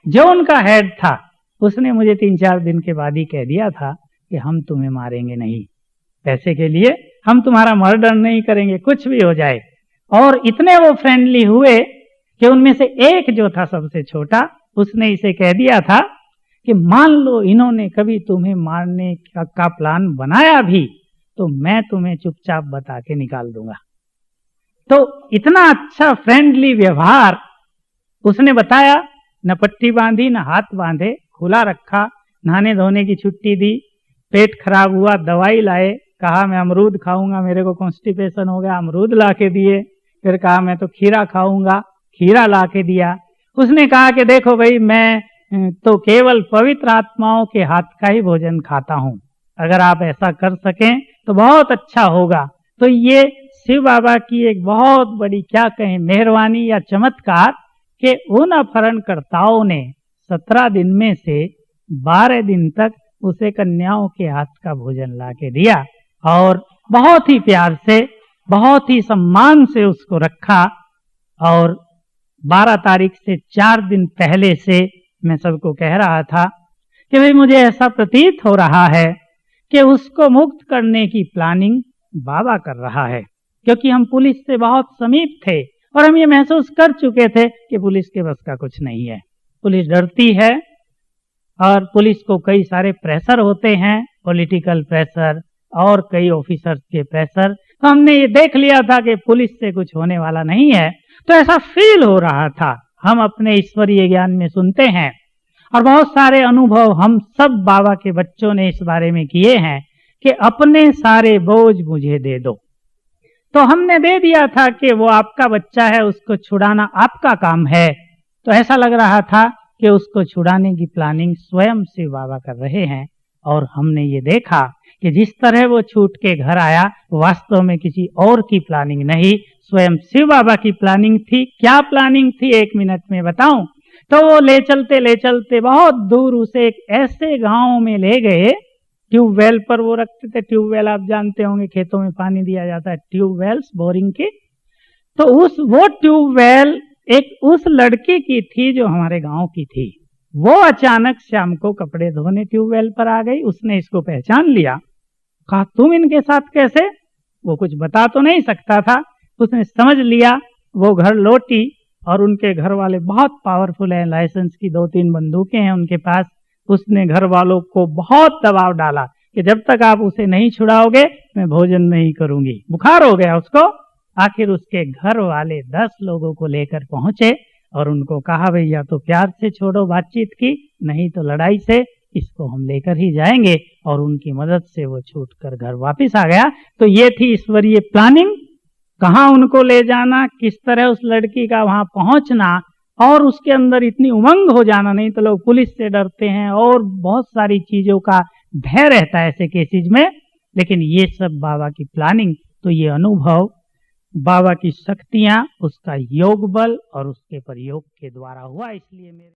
जो उनका हेड था उसने मुझे 3-4 दिन के बाद ही कह दिया था कि हम तुम्हें मारेंगे नहीं, पैसे के लिए हम तुम्हारा मर्डर नहीं करेंगे, कुछ भी हो जाए। और इतने वो फ्रेंडली हुए कि उनमें से एक जो था सबसे छोटा, उसने इसे कह दिया था कि मान लो इन्होंने कभी तुम्हें मारने का प्लान बनाया भी तो मैं तुम्हें चुपचाप बता के निकाल दूंगा। तो इतना अच्छा फ्रेंडली व्यवहार उसने बताया, न पट्टी बांधी, न हाथ बांधे, खुला रखा, नहाने धोने की छुट्टी दी, पेट खराब हुआ दवाई लाए, कहा मैं अमरूद खाऊंगा, मेरे को कॉन्स्टिपेशन हो गया, अमरूद ला के दिए। फिर कहा मैं तो खीरा खाऊंगा, खीरा ला के दिया। उसने कहा कि देखो भाई, मैं तो केवल पवित्र आत्माओं के हाथ का ही भोजन खाता हूं, अगर आप ऐसा कर सकें तो बहुत अच्छा होगा। तो ये शिव बाबा की एक बहुत बड़ी, क्या कहें, मेहरबानी या चमत्कार कि उन अपहरणकर्ताओं ने 17 दिन में से 12 दिन तक उसे कन्याओं के हाथ का भोजन ला के दिया और बहुत ही प्यार से, बहुत ही सम्मान से उसको रखा। और 12 तारीख से 4 दिन पहले से मैं सबको कह रहा था कि भाई मुझे ऐसा प्रतीत हो रहा है कि उसको मुक्त करने की प्लानिंग बाबा कर रहा है, क्योंकि हम पुलिस से बहुत समीप थे और हम ये महसूस कर चुके थे कि पुलिस के बस का कुछ नहीं है। पुलिस डरती है और पुलिस को कई सारे प्रेशर होते हैं, पॉलिटिकल प्रेशर और कई ऑफिसर्स के प्रेशर, तो हमने ये देख लिया था कि पुलिस से कुछ होने वाला नहीं है। तो ऐसा फील हो रहा था। हम अपने ईश्वरीय ज्ञान में सुनते हैं और बहुत सारे अनुभव हम सब बाबा के बच्चों ने इस बारे में किए हैं कि अपने सारे बोझ मुझे दे दो। तो हमने दे दिया था कि वो आपका बच्चा है, उसको छुड़ाना आपका काम है। तो ऐसा लग रहा था कि उसको छुड़ाने की प्लानिंग स्वयं शिव बाबा कर रहे हैं। और हमने ये देखा कि जिस तरह वो छूट के घर आया, वास्तव में किसी और की प्लानिंग नहीं, स्वयं शिव बाबा की प्लानिंग थी। क्या प्लानिंग थी 1 मिनट में बताऊं? तो वो ले चलते बहुत दूर उसे एक ऐसे गांव में ले गए, ट्यूबवेल पर वो रखते थे। ट्यूबवेल आप जानते होंगे, खेतों में पानी दिया जाता है, ट्यूबवेल्स बोरिंग के। तो वो ट्यूबवेल एक उस लड़की की थी जो हमारे गांव की थी। वो अचानक शाम को कपड़े धोने ट्यूबवेल पर आ गई। उसने इसको पहचान लिया, कहा तुम इनके साथ कैसे? वो कुछ बता तो नहीं सकता था, उसने समझ लिया। वो घर लौटी और उनके घर वाले बहुत पावरफुल हैं, लाइसेंस की 2-3 बंदूकें हैं उनके पास। उसने घर वालों को बहुत दबाव डाला कि जब तक आप उसे नहीं छुड़ाओगे मैं भोजन नहीं करूंगी। बुखार हो गया उसको। आखिर उसके घर वाले 10 लोगों को लेकर पहुंचे और उनको कहा भैया तो प्यार से छोड़ो बातचीत की, नहीं तो लड़ाई से इसको हम लेकर ही जाएंगे। और उनकी मदद से वो छूटकर घर वापस आ गया। तो ये थी ईश्वरीय प्लानिंग, कहाँ उनको ले जाना, किस तरह उस लड़की का वहां पहुंचना और उसके अंदर इतनी उमंग हो जाना। नहीं तो लोग पुलिस से डरते हैं और बहुत सारी चीजों का भय रहता है ऐसे केसेज में, लेकिन ये सब बाबा की प्लानिंग। तो ये अनुभव बाबा की शक्तियां, उसका योग बल और उसके प्रयोग के द्वारा हुआ। इसलिए मेरे